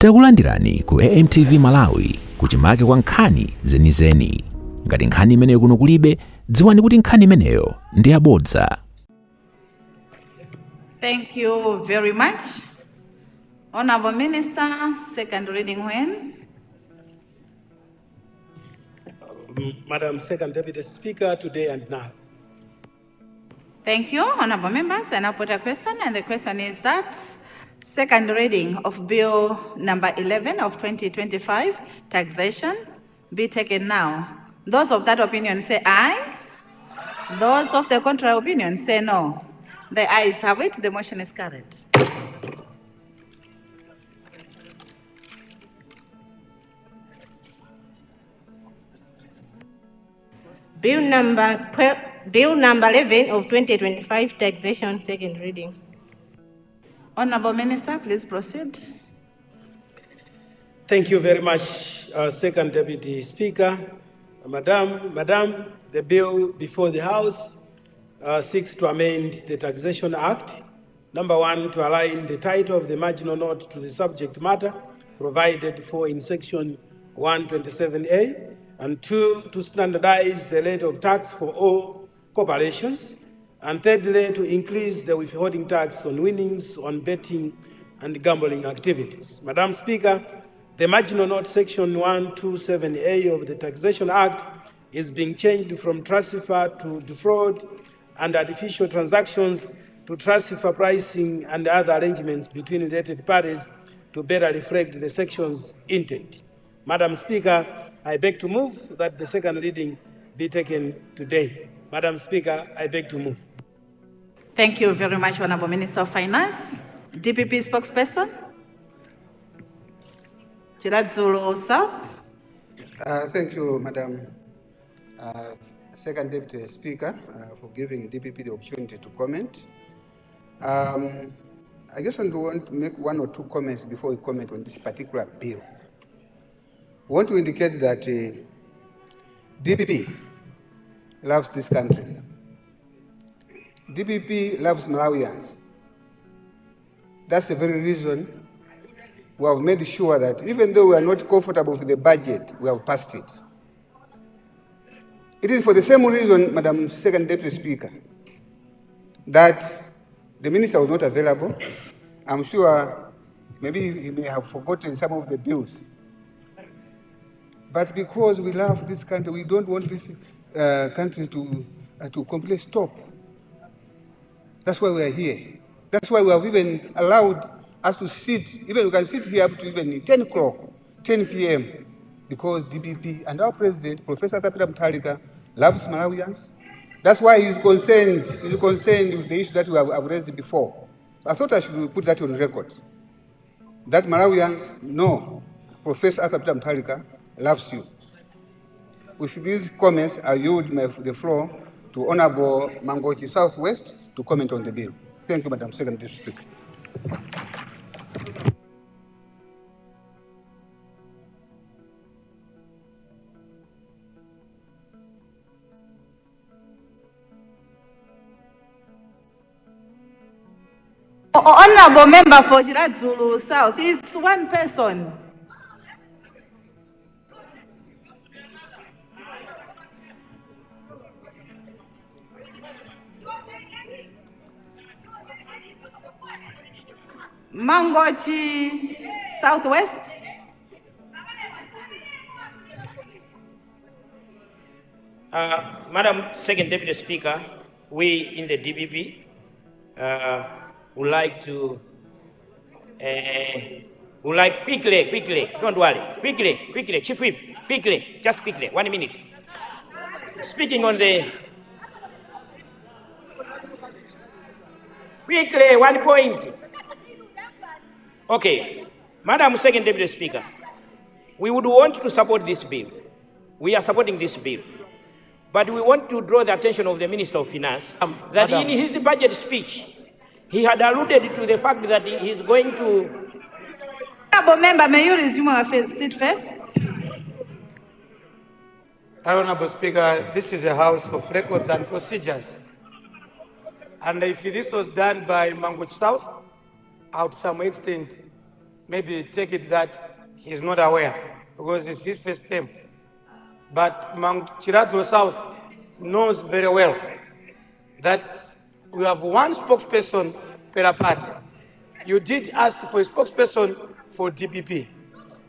Takulandirani ku AMTV Malawi kuchimake kwa nkhani zenizeni. Ngati nkhani imeneyo kuno kulibe, dziwani kuti nkhani imeneyo ndi yabodza. Thank you very much. Honorable Minister, second reading when? Madam Second Deputy Speaker, today and now. Thank you, honorable members. And I put a question, and the question is that second reading of Bill number 11 of 2025, taxation, be taken now. Those of that opinion say aye. Those of the contrary opinion say no. The ayes have it, the motion is carried. Bill number 11 of 2025, taxation, second reading. Honorable Minister, please proceed. Thank you very much, Second Deputy Speaker. Madam, the bill before the House seeks to amend the Taxation Act. Number one, to align the title of the marginal note to the subject matter provided for in Section 127A, and two, to standardize the rate of tax for all corporations, and thirdly, to increase the withholding tax on winnings on betting and gambling activities. Madam Speaker, the marginal note Section 127A of the Taxation Act is being changed from transfer to defraud and artificial transactions to transfer pricing and other arrangements between related parties to better reflect the section's intent. Madam Speaker, I beg to move that the second reading be taken today. Madam Speaker, I beg to move. Thank you very much, Honorable Minister of Finance. DPP spokesperson. Chiradzulu South. Thank you, Madam Second Deputy Speaker, for giving DPP the opportunity to comment. I just want to make one or two comments before we comment on this particular bill. We want to indicate that DPP loves this country. DPP loves Malawians. That's the very reason we have made sure that even though we are not comfortable with the budget, we have passed it. It is for the same reason, Madam Second Deputy Speaker, that the minister was not available. I'm sure maybe he may have forgotten some of the bills. But because we love this country, we don't want this country to completely stop. That's why we are here. That's why we have even allowed us to sit, even we can sit here up to even 10 o'clock, 10 p.m., because DPP and our president, Professor Mutharika, loves Malawians. That's why he's concerned with the issue that we have raised before. I thought I should put that on record. That Malawians know Professor Mutharika loves you. With these comments, I yield the floor to Honorable Mangochi Southwest to comment on the bill. Thank you, Madam Second Deputy Speaker. Honorable member for Chiradzulu South is one person. Mangochi Southwest. Madam Second Deputy Speaker, we in the DPP would like to, quickly, don't worry, quickly, Chief Whip, quickly, just quickly, 1 minute. Speaking on the, quickly, 1 point. Okay, Madam Second Deputy Speaker, we would want to support this bill. We are supporting this bill. But we want to draw the attention of the Minister of Finance that in his budget speech, he had alluded to the fact that he is going to... Honorable member, may you resume your seat first? Honorable Speaker, this is a house of records and procedures. And if this was done by Mangochi South, out to some extent, maybe take it that he's not aware because it's his first term. But Chiradzo South knows very well that we have one spokesperson per party. You did ask for a spokesperson for DPP.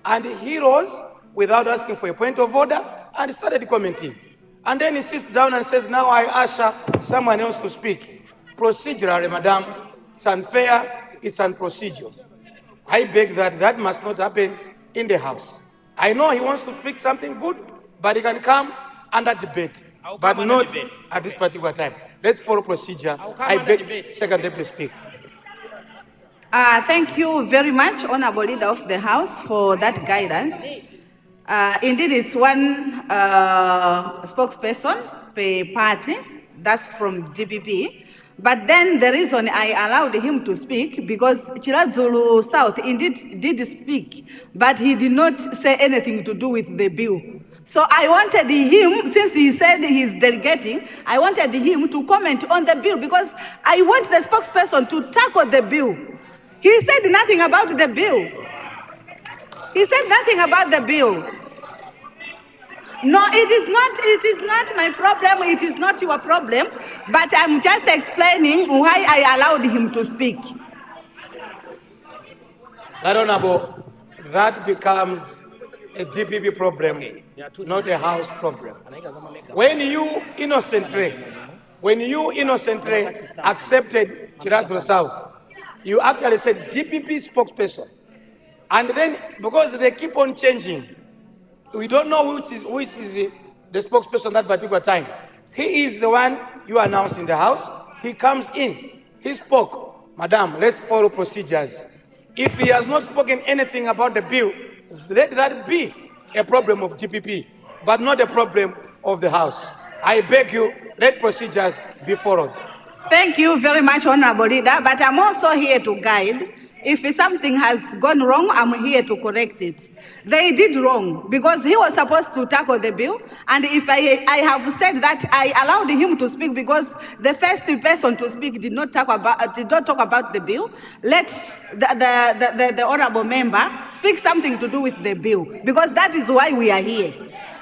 And he rose without asking for a point of order and started commenting. And then he sits down and says, now I usher someone else to speak. Procedurally, madam, it's unfair, it's unprocedural. I beg that that must not happen in the House. I know he wants to speak something good, but he can come under debate, but not at this particular time. Let's follow procedure. I beg, Second Deputy Speaker. Thank you very much, Honorable Leader of the House, for that guidance. Indeed, it's one spokesperson per party, that's from DPP. But then the reason I allowed him to speak, because Chiradzulu South indeed did speak, but he did not say anything to do with the bill. So I wanted him, since he said he's delegating, I wanted him to comment on the bill, because I want the spokesperson to tackle the bill. He said nothing about the bill. He said nothing about the bill. No, it is not my problem, it is not your problem, but I'm just explaining why I allowed him to speak. Honorable, that becomes a DPP problem, not a House problem. When you innocently accepted Chiradzulu South, you actually said DPP spokesperson. And then, because they keep on changing, we don't know which is the spokesperson at that particular time. He is the one you announced in the House. He comes in. He spoke. Madam, let's follow procedures. If he has not spoken anything about the bill, let that be a problem of DPP, but not a problem of the House. I beg you, let procedures be followed. Thank you very much, Honorable Leader, but I'm also here to guide. If something has gone wrong, I'm here to correct it. They did wrong because he was supposed to tackle the bill, and if I have said that I allowed him to speak because the first person to speak did not talk about the bill, let the honorable member speak something to do with the bill, because that is why we are here.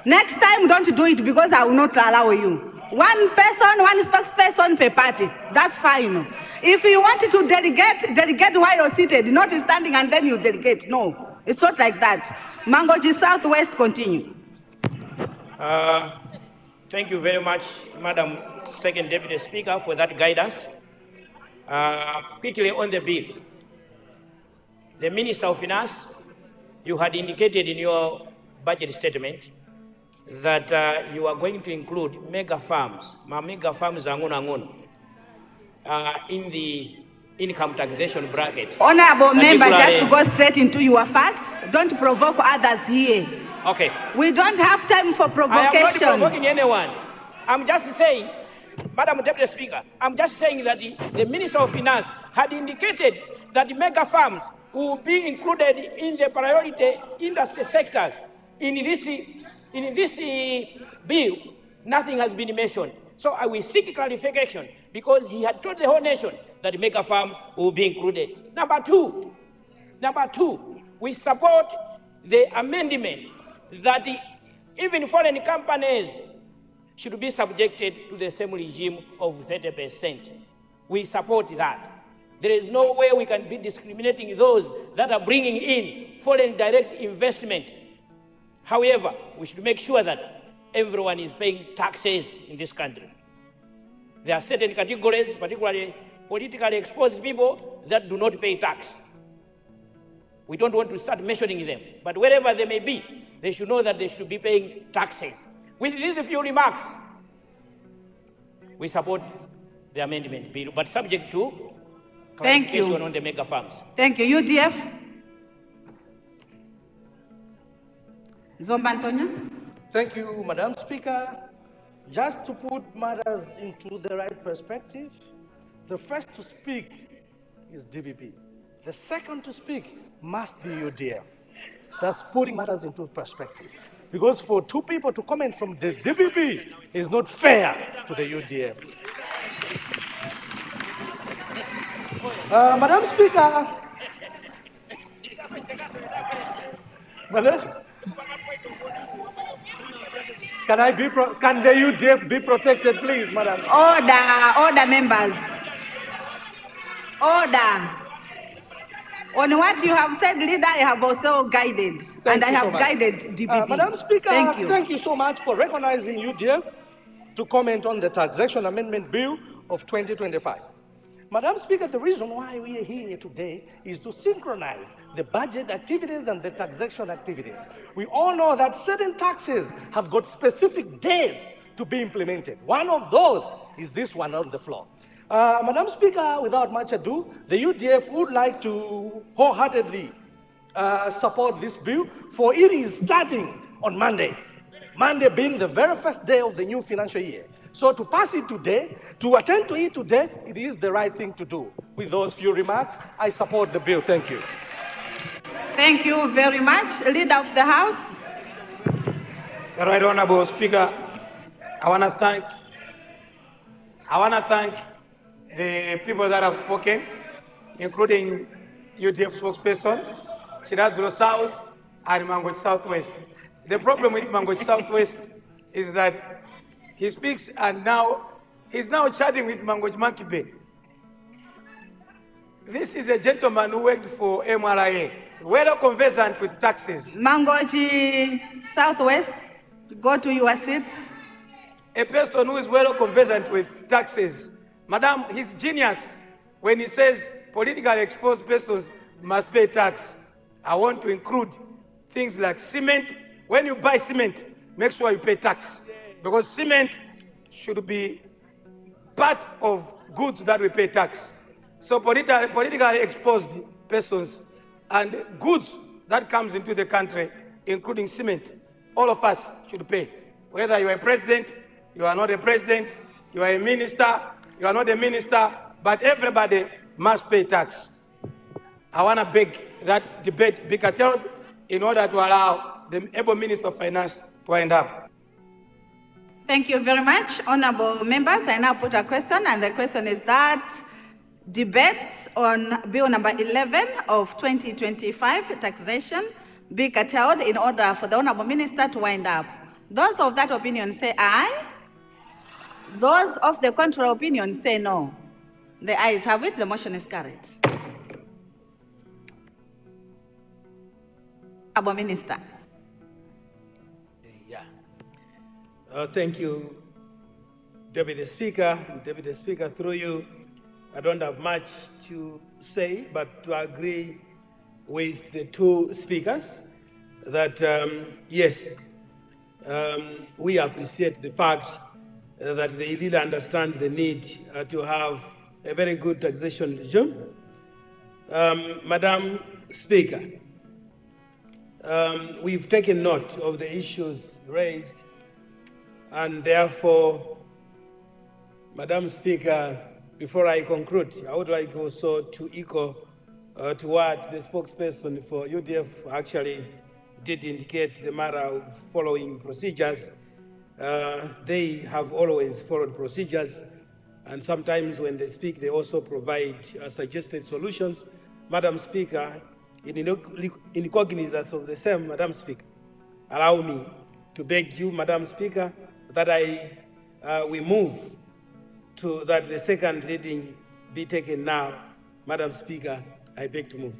Next time, don't do it because I will not allow you. One person, one spokesperson per party. That's fine. If you want to delegate while you're seated, not standing and then you delegate. No, it's not like that. Mangoji Southwest, continue. Thank you very much, Madam Second Deputy Speaker, for that guidance. Quickly on the bill. The Minister of Finance, you had indicated in your budget statement that you are going to include mega farms, in the income taxation bracket. Honorable member, just to go straight into your facts, don't provoke others here. Okay. We don't have time for provocation. I am not provoking anyone. I'm just saying, Madam Deputy Speaker, I'm just saying that the Minister of Finance had indicated that the mega farms will be included in the priority industry sectors. In this bill, nothing has been mentioned. So I will seek clarification, because he had told the whole nation that the mega farms will be included. Number two, we support the amendment that even foreign companies should be subjected to the same regime of 30%. We support that. There is no way we can be discriminating those that are bringing in foreign direct investment. However, we should make sure that everyone is paying taxes in this country. There are certain categories, particularly politically exposed people, that do not pay tax. We don't want to start mentioning them, but wherever they may be, they should know that they should be paying taxes. With these few remarks, we support the amendment bill, but subject to clarification on the mega farms. Thank you. UDF? Zomba Antonio? Thank you, Madam Speaker. Just to put matters into the right perspective, the first to speak is DPP. The second to speak must be UDF. That's putting matters into perspective. Because for two people to comment from the DPP is not fair to the UDF. Madam Speaker, Madam, can the UDF be protected, please, Madam? Order, members. Order. On what you have said, leader, I have also guided, and I have guided DPP. Madam Speaker, thank you so much for recognizing UDF to comment on the Taxation Amendment Bill of 2025. Madam Speaker, the reason why we are here today is to synchronize the budget activities and the taxation activities. We all know that certain taxes have got specific dates to be implemented. One of those is this one on the floor. Madam Speaker, without much ado, the UDF would like to wholeheartedly support this bill, for it is starting on Monday. Monday being the very first day of the new financial year. So to pass it today, to attend to it today, it is the right thing to do. With those few remarks, I support the bill. Thank you. Thank you very much. Leader of the House. The Right Honorable Speaker, I want to thank the people that have spoken, including UDF spokesperson, Chiradzulu South and Mangochi Southwest. The problem with Mangochi Southwest is that he speaks and he's now chatting with Mangochi Makibe. This is a gentleman who worked for MRIA, well conversant with taxes. Mangochi Southwest, go to your seat. A person who is well conversant with taxes. Madam, he's genius when he says politically exposed persons must pay tax. I want to include things like cement. When you buy cement, make sure you pay tax, because cement should be part of goods that we pay tax. So politically exposed persons and goods that comes into the country, including cement, all of us should pay. Whether you are a president, you are not a president, you are a minister, you are not a minister, but everybody must pay tax. I want to beg that debate be curtailed in order to allow the able Minister of Finance to end up. Thank you very much, honorable members. I now put a question, and the question is that debates on Bill number 11 of 2025, taxation, be curtailed in order for the honorable minister to wind up. Those of that opinion say aye. Those of the contrary opinion say no. The ayes have it, the motion is carried. Honorable Minister. Thank you, Deputy Speaker. Deputy Speaker, through you, I don't have much to say, but to agree with the two speakers that, yes, we appreciate the fact that they really understand the need to have a very good taxation regime. Madam Speaker, we've taken note of the issues raised, and therefore, Madam Speaker, before I conclude, I would like also to echo to what the spokesperson for UDF actually did indicate, the matter of following procedures. They have always followed procedures, and sometimes when they speak, they also provide suggested solutions. Madam Speaker, in cognizance of the same, Madam Speaker, allow me to beg you, Madam Speaker, that we move to that the second reading be taken now. Madam Speaker, I beg to move.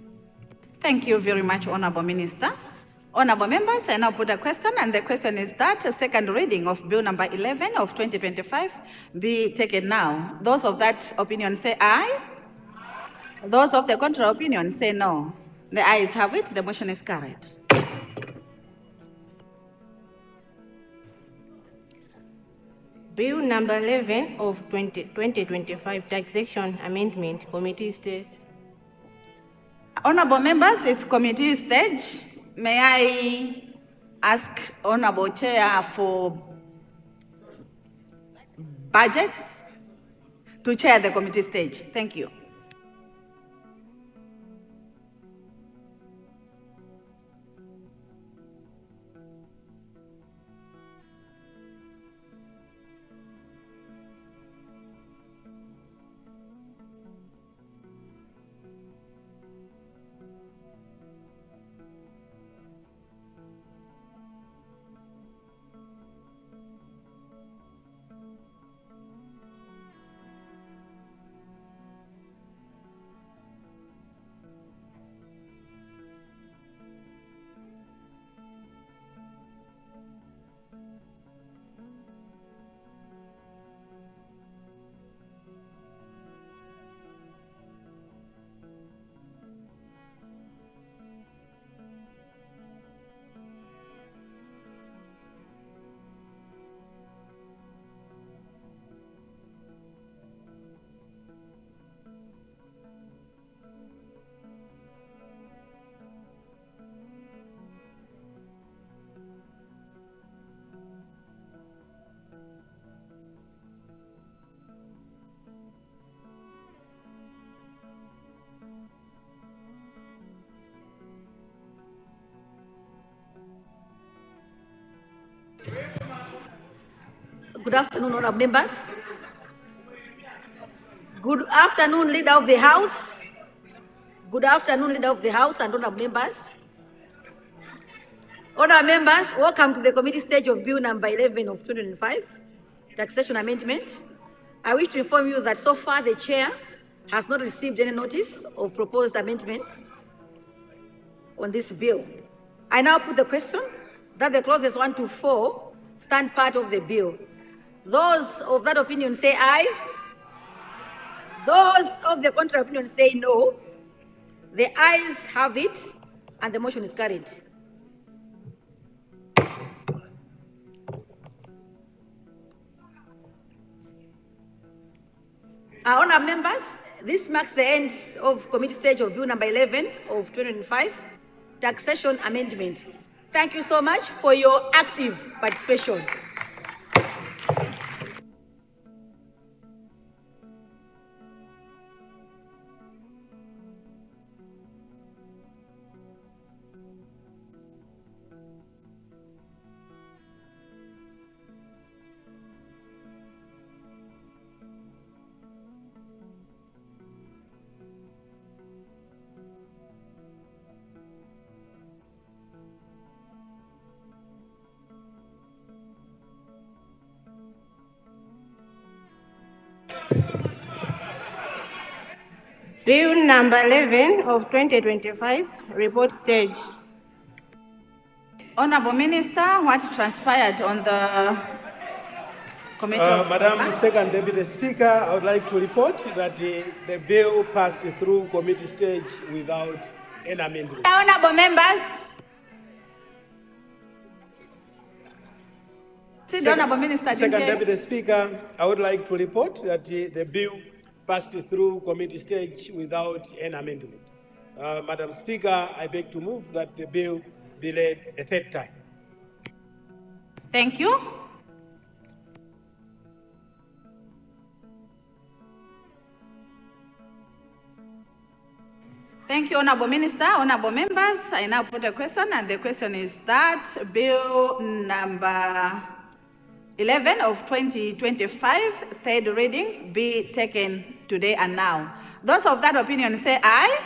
Thank you very much, Honorable Minister. Honorable members, I now put a question, and the question is that a second reading of Bill number 11 of 2025 be taken now. Those of that opinion say aye. Those of the contrary opinion say no. The ayes have it, the motion is carried. Bill number 11 of 2025, Taxation Amendment, Committee Stage. Honorable members, it's committee stage. May I ask Honorable Chair for Budget to chair the committee stage? Thank you. Good afternoon, honorable members. Good afternoon, Leader of the House. Good afternoon, Leader of the House and honorable members. Honorable members, welcome to the committee stage of Bill number 11 of 2025, Taxation Amendment. I wish to inform you that so far the Chair has not received any notice of proposed amendments on this bill. I now put the question that the clauses 1 to 4 stand part of the bill. Those of that opinion say aye. Those of the contrary opinion say no. The ayes have it, and the motion is carried. Honourable members, this marks the end of committee stage of Bill number 11 of 2025, Taxation Amendment. Thank you so much for your active participation. Bill number 11 of 2025, report stage. Honorable Minister, what transpired on the committee of Madam Second Deputy Speaker, I would like to report that the bill passed through committee stage without any amendment. Honorable members. Honorable Minister. Second Deputy Speaker, I would like to report that the bill passed through committee stage without any amendment. Madam Speaker, I beg to move that the bill be read a third time. Thank you. Thank you, Honorable Minister. Honorable members, I now put a question, and the question is that Bill number 11 of 2025, third reading, be taken today and now. Those of that opinion say aye.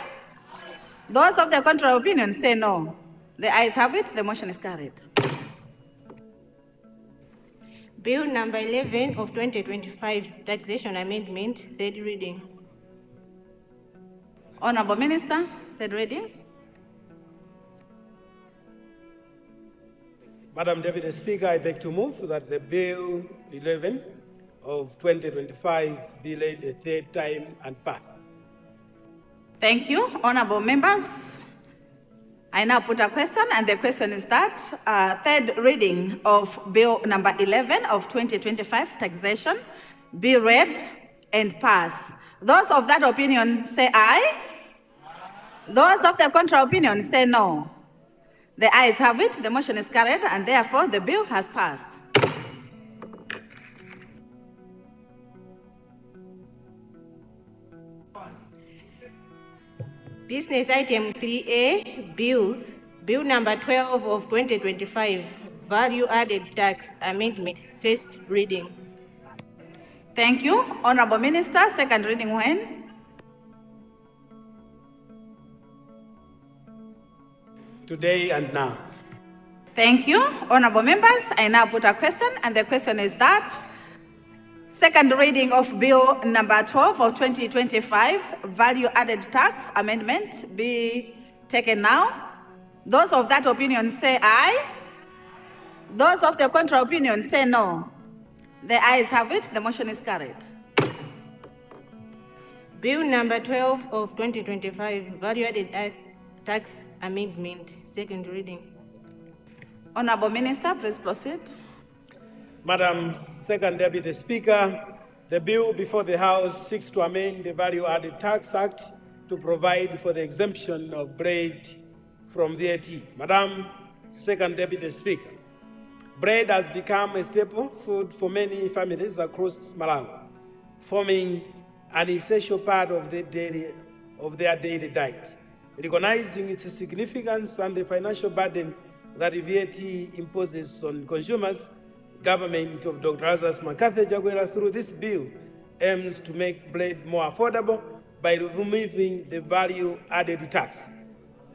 Those of the contrary opinion say no. The ayes have it. The motion is carried. Bill number 11 of 2025, Taxation Amendment, third reading. Honorable Minister, third reading. Madam Deputy Speaker, I beg to move that the Bill 11 of 2025 be read a third time and passed. Thank you, honorable members. I now put a question, and the question is that third reading of Bill number 11 of 2025, Taxation, be read and pass. Those of that opinion say aye. Those of the contrary opinion say no. The ayes have it, the motion is carried, and therefore the bill has passed. Business item 3A, bills. Bill number 12 of 2025, value added tax amendment, first reading. Thank you. Honorable Minister, second reading when? Today and now. Thank you. Honorable members, I now put a question, and the question is that second reading of Bill number 12 of 2025, value added tax amendment, be taken now. Those of that opinion say aye. Those of the contrary opinion say no. The ayes have it. The motion is carried. Bill number 12 of 2025, value added tax amendment, second reading. Honorable Minister, please proceed. Madam Second Deputy Speaker, the bill before the House seeks to amend the Value Added Tax Act to provide for the exemption of bread from VAT. Madam Second Deputy Speaker, bread has become a staple food for many families across Malawi, forming an essential part of their daily diet. Recognizing its significance and the financial burden that VAT imposes on consumers, government of Dr. Lazarus Makathi Chakwera through this bill aims to make bread more affordable by removing the value-added tax.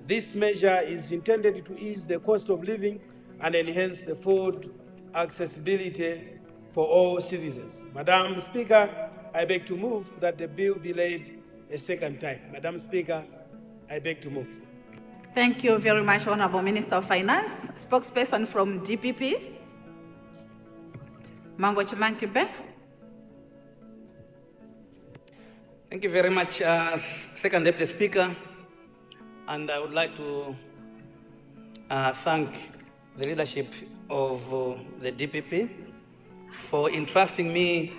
This measure is intended to ease the cost of living and enhance the food accessibility for all citizens. Madam Speaker, I beg to move that the bill be laid a second time. Madam Speaker, I beg to move. Thank you very much, Honorable Minister of Finance. Spokesperson from DPP, Mango Chimankibe. Thank you very much, Second Deputy Speaker. And I would like to thank the leadership of the DPP for entrusting me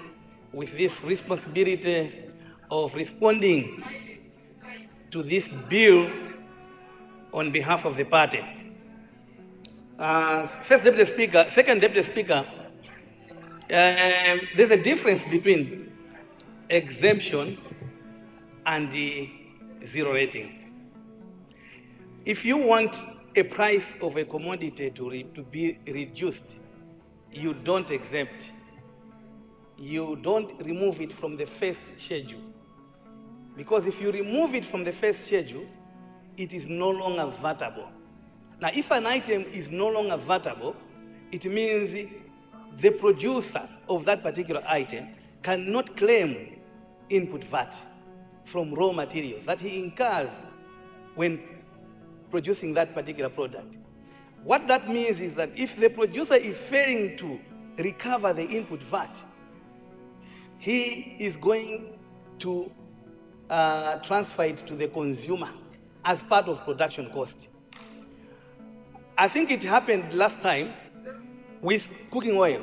with this responsibility of responding to this bill on behalf of the party. First Deputy Speaker, Second Deputy Speaker, there's a difference between exemption and the zero rating. If you want a price of a commodity to be reduced, you don't exempt. You don't remove it from the first schedule. Because if you remove it from the first schedule, it is no longer vatable. Now, if an item is no longer vatable, it means the producer of that particular item cannot claim input VAT from raw materials that he incurs when producing that particular product. What that means is that if the producer is failing to recover the input VAT, he is going to transfer it to the consumer as part of production cost. I think it happened last time with cooking oil.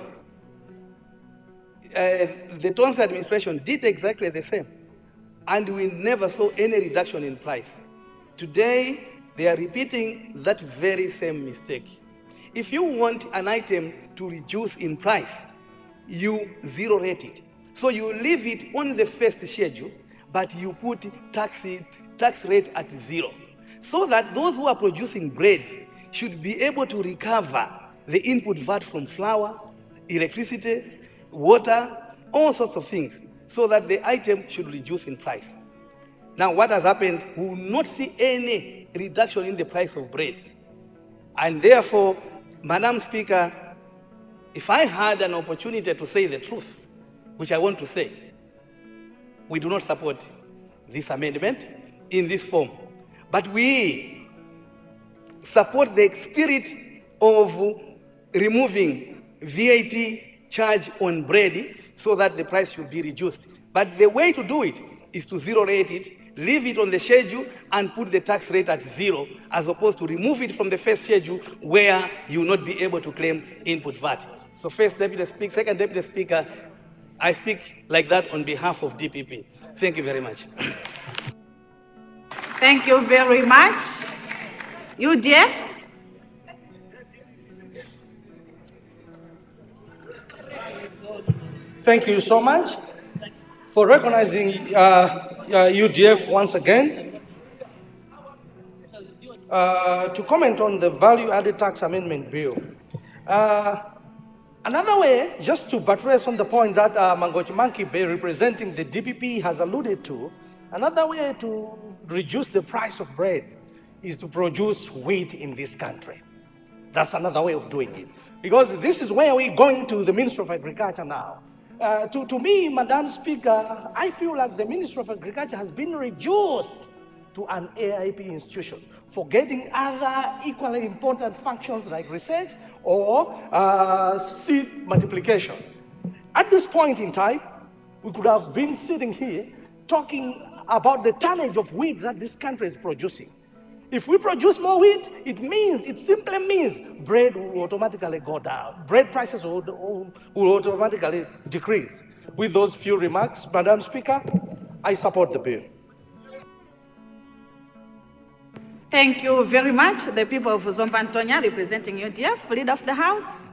The Tonsi administration did exactly the same, and we never saw any reduction in price. Today, they are repeating that very same mistake. If you want an item to reduce in price, you zero rate it. So you leave it on the first schedule, but you put tax rate at zero, so that those who are producing bread should be able to recover the input VAT from flour, electricity, water, all sorts of things, so that the item should reduce in price. Now, what has happened, we will not see any reduction in the price of bread. And therefore, Madam Speaker, if I had an opportunity to say the truth, which I want to say, we do not support this amendment in this form. But we support the spirit of removing VAT charge on bread so that the price should be reduced. But the way to do it is to zero rate it, leave it on the schedule, and put the tax rate at zero, as opposed to remove it from the first schedule where you will not be able to claim input VAT. So First Deputy Speaker, Second Deputy Speaker, I speak like that on behalf of DPP. Thank you very much. Thank you very much. UDF? Thank you so much for recognizing UDF once again. To comment on the value-added tax amendment bill. Another way, just to buttress on the point that Mangochi Mankibe, representing the DPP, has alluded to, another way to reduce the price of bread is to produce wheat in this country. That's another way of doing it. Because this is where we're going to the Ministry of Agriculture now. To me, Madam Speaker, I feel like the Ministry of Agriculture has been reduced to an AIP institution, forgetting other equally important functions like research or seed multiplication. At this point in time, we could have been sitting here talking about the tonnage of wheat that this country is producing. If we produce more wheat, it simply means bread will automatically go down. Bread prices will automatically decrease. With those few remarks, Madam Speaker, I support the bill. Thank you very much. The people of Zombantonia representing UDF, Leader of the House.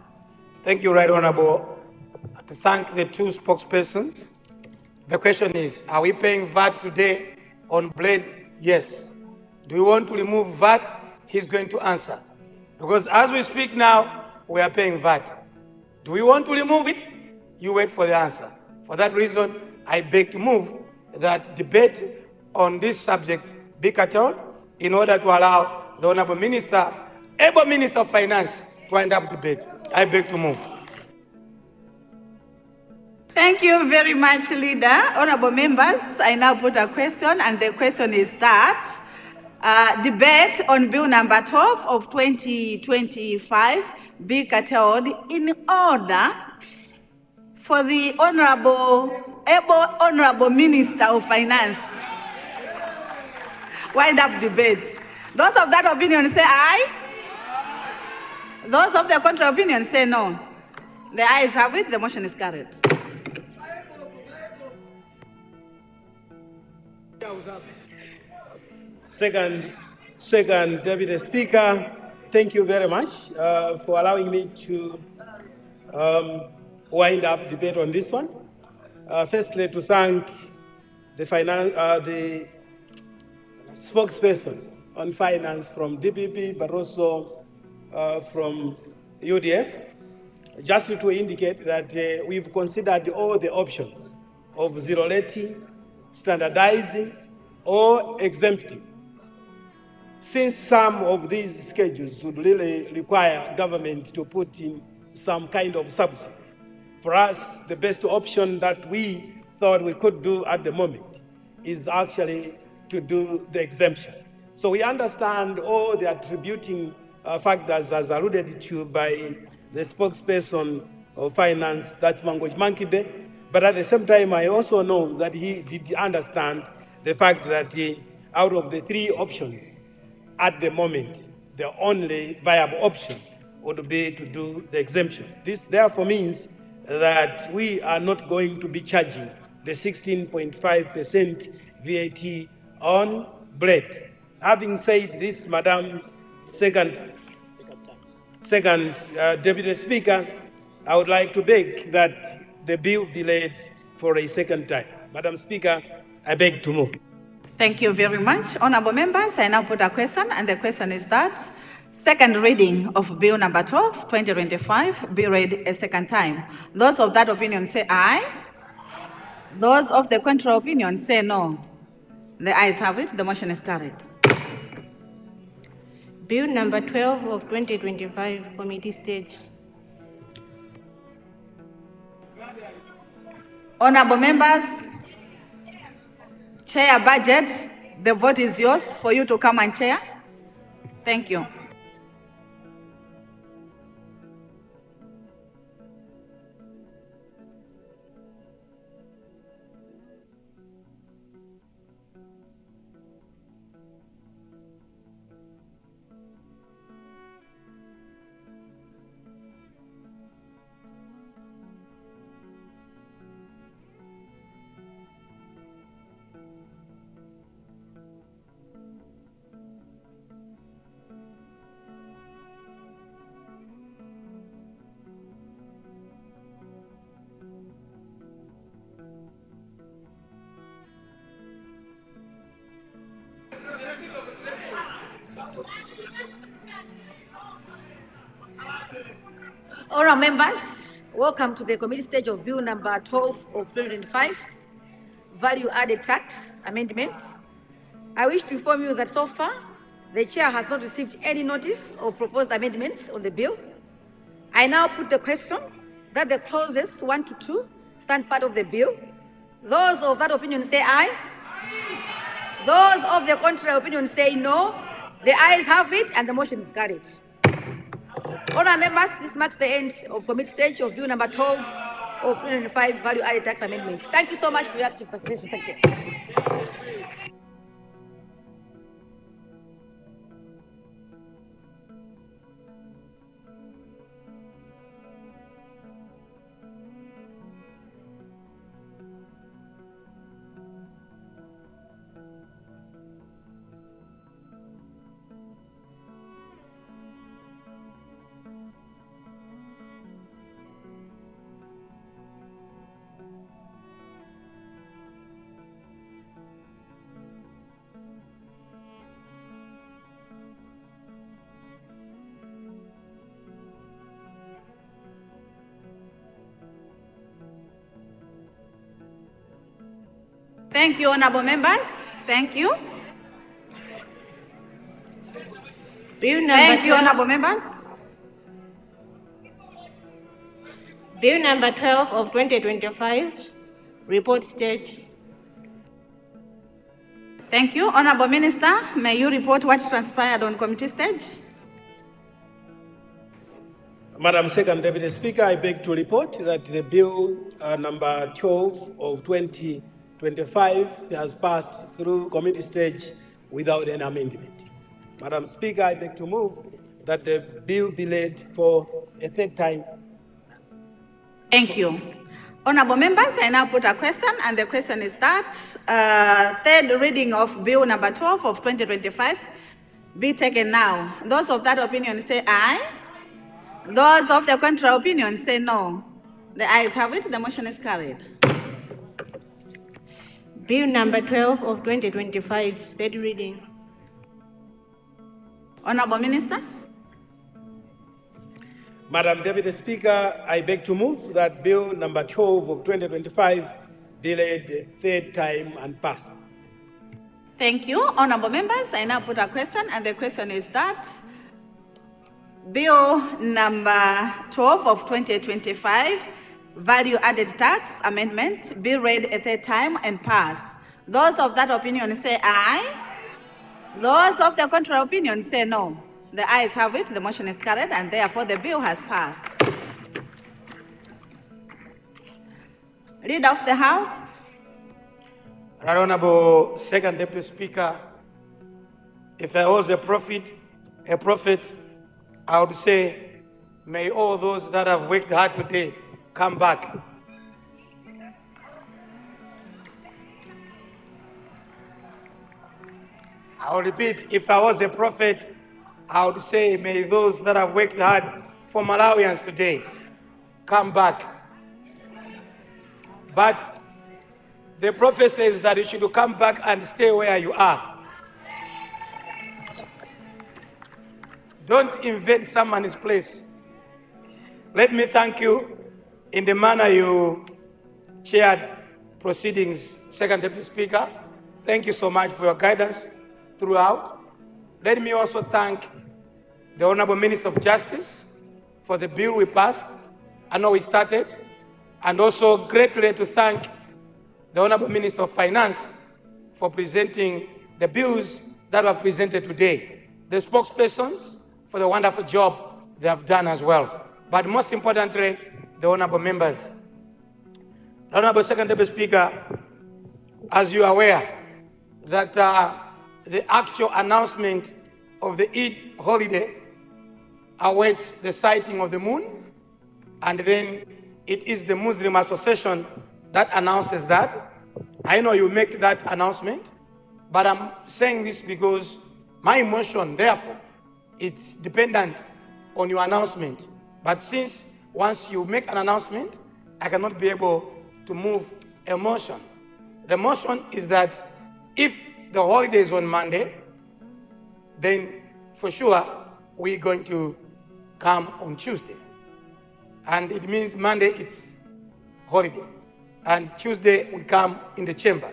Thank you, Right Honorable. To thank the two spokespersons. The question is, are we paying VAT today on bread? Yes. Do we want to remove VAT? He's going to answer. Because as we speak now, we are paying VAT. Do we want to remove it? You wait for the answer. For that reason, I beg to move that debate on this subject be curtailed in order to allow the Honorable Minister, able Minister of Finance, to end up debate. I beg to move. Thank you very much, Leader. Honorable members, I now put a question, and the question is that debate on Bill number 12 of 2025 be curtailed in order for the Honorable Minister of Finance wind up debate. Those of that opinion say aye. Those of the contrary opinion say no. The ayes have it, the motion is carried. Second Deputy Speaker, thank you very much for allowing me to wind up debate on this one. Firstly, to thank the spokesperson on finance from DPP, but also from UDF, just to indicate that we've considered all the options of zero rating, standardizing, or exempting. Since some of these schedules would really require government to put in some kind of subsidy, for us, the best option that we thought we could do at the moment is actually to do the exemption. So we understand all the attributing factors as alluded to by the spokesperson of finance, that's Mangoch Mankibe, but at the same time, I also know that he did understand the fact that out of the three options, at the moment, the only viable option would be to do the exemption. This therefore means that we are not going to be charging the 16.5% VAT on bread. Having said this, Madam Second Deputy Speaker, I would like to beg that the bill be laid for a second time. Madam Speaker, I beg to move. Thank you very much. Honorable members, I now put a question, and the question is that second reading of Bill number 12, 2025, be read a second time. Those of that opinion say aye. Those of the contrary opinion say no. The ayes have it, the motion is carried. Bill number 12 of 2025, committee stage. Honorable members, Chair Budget, the vote is yours for you to come and chair. Thank you. Honourable members, welcome to the committee stage of Bill number 12 of 2025, Value Added Tax Amendment. I wish to inform you that so far, the Chair has not received any notice of proposed amendments on the bill. I now put the question that the clauses 1 to 2 stand part of the bill. Those of that opinion say aye. Those of the contrary opinion say no. The ayes have it, and the motion is carried. Honourable members, this marks the end of committee stage of Bill number 12 of 2025, Value Added Tax Amendment. Thank you so much for your active participation. Thank you. Thank you, honorable members. Thank you. Bill number Thank you, 12 honorable members. Bill number 12 of 2025, report stage. Thank you. Honorable Minister, may you report what transpired on committee stage? Madam Second Deputy Speaker, I beg to report that the bill number 12 of 2025 has passed through committee stage without any amendment. Madam Speaker, I beg to move that the bill be laid for a third time. Thank you. Honorable members, I now put a question, and the question is that third reading of bill number 12 of 2025 be taken now. Those of that opinion say aye. Those of the contrary opinion say no. The ayes have it, the motion is carried. Bill number 12 of 2025, third reading. Honorable Minister. Madam Deputy Speaker, I beg to move that bill number 12 of 2025 be laid the third time and passed. Thank you. Honorable members, I now put a question, and the question is that bill number 12 of 2025, value added tax amendment, be read a third time and pass. Those of that opinion say aye. Those of the contrary opinion say no. The ayes have it, the motion is carried, and therefore the bill has passed. Leader of the House. Right Honorable Second Deputy Speaker, if I was a prophet, I would say, may all those that have worked hard today come back. I will repeat, if I was a prophet, I would say, may those that have worked hard for Malawians today come back. But the prophet says that you should come back and stay where you are. Don't invade someone's place. Let me thank you in the manner you chaired proceedings, Second Deputy Speaker. Thank you so much for your guidance throughout. Let me also thank the Honorable Minister of Justice for the bill we passed. I know we started. And also greatly to thank the Honorable Minister of Finance for presenting the bills that were presented today. The spokespersons for the wonderful job they have done as well. But most importantly, the honorable members. The Honorable Second Deputy Speaker, as you are aware, that the actual announcement of the Eid holiday awaits the sighting of the moon, and then it is the Muslim Association that announces that. I know you make that announcement, but I'm saying this because my emotion, therefore, it's dependent on your announcement. But since once you make an announcement, I cannot be able to move a motion. The motion is that if the holiday is on Monday, then for sure we're going to come on Tuesday. And it means Monday it's holiday. And Tuesday we come in the chamber.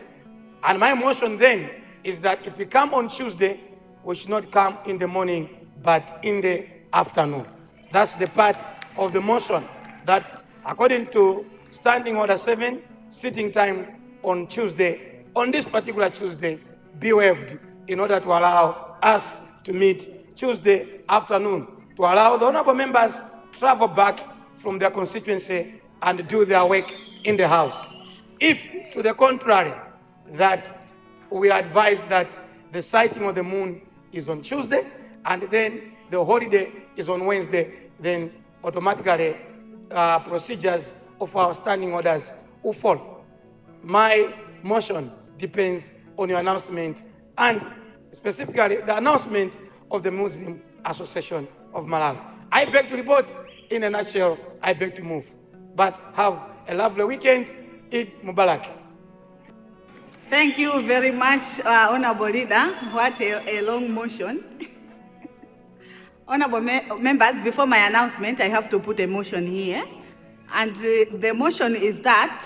And my motion then is that if we come on Tuesday, we should not come in the morning, but in the afternoon. That's the part of the motion that, according to Standing Order 7, sitting time on Tuesday, on this particular Tuesday, be waived in order to allow us to meet Tuesday afternoon, to allow the honorable members travel back from their constituency and do their work in the House. If, to the contrary, that we advise that the sighting of the moon is on Tuesday and then the holiday is on Wednesday, then automatically procedures of our standing orders will fall. My motion depends on your announcement, and specifically the announcement of the Muslim Association of Malawi. I beg to report, in a nutshell, I beg to move. But have a lovely weekend. Eid Mubarak. Thank you very much, Honorable Leader. What a long motion. Honorable members, before my announcement, I have to put a motion here. And the motion is that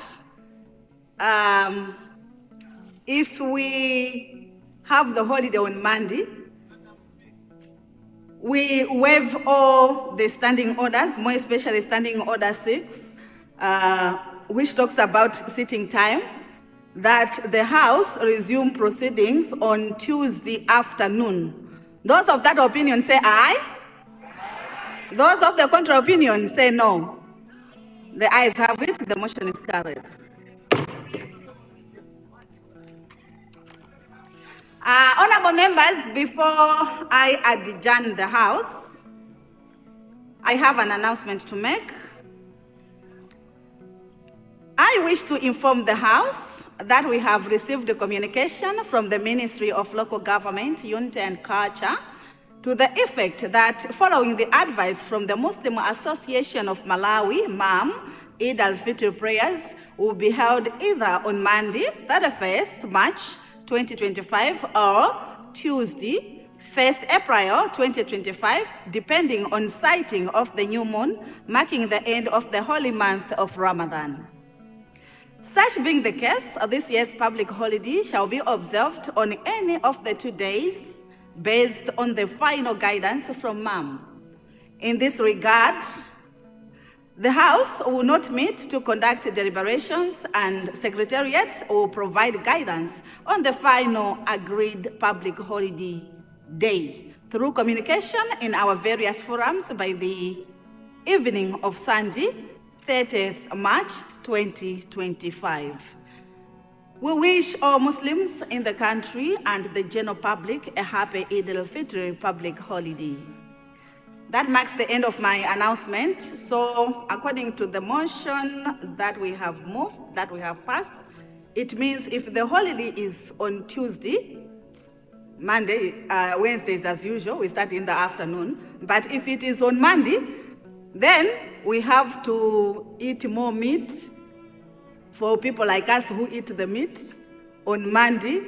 if we have the holiday on Monday, we waive all the standing orders, more especially Standing Order 6, which talks about sitting time, that the House resume proceedings on Tuesday afternoon. Those of that opinion say aye. Those of the contrary opinion say no. The ayes have it, the motion is carried. Honorable members, before I adjourn the House, I have an announcement to make. I wish to inform the House that we have received a communication from the Ministry of Local Government, Unity and Culture to the effect that following the advice from the Muslim Association of Malawi, MAM, Eid al-Fitr prayers will be held either on Monday, 31st March 2025, or Tuesday, 1st April 2025, depending on sighting of the new moon, marking the end of the holy month of Ramadan. Such being the case, this year's public holiday shall be observed on any of the 2 days based on the final guidance from MAM. In this regard, the House will not meet to conduct deliberations, and Secretariat will provide guidance on the final agreed public holiday day through communication in our various forums by the evening of Sunday, 30th March 2025. We wish all Muslims in the country and the general public a happy Eid al-Fitr public holiday. That marks the end of my announcement. So according to the motion that we have moved, that we have passed, it means if the holiday is on Tuesday, Monday, Wednesdays as usual, we start in the afternoon. But if it is on Monday, then we have to eat more meat for people like us who eat the meat on Monday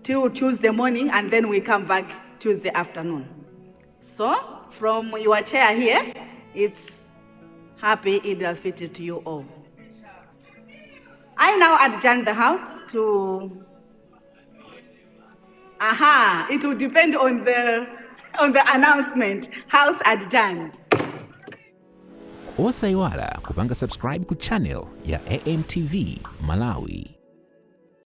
till Tuesday morning, and then we come back Tuesday afternoon. So from your chair here, it's happy Eid al-Fitr to you all. I now adjourn the House to, it will depend on the announcement. House adjourned. Osaiwala kupanga subscribe ku channel ya AMTV Malawi.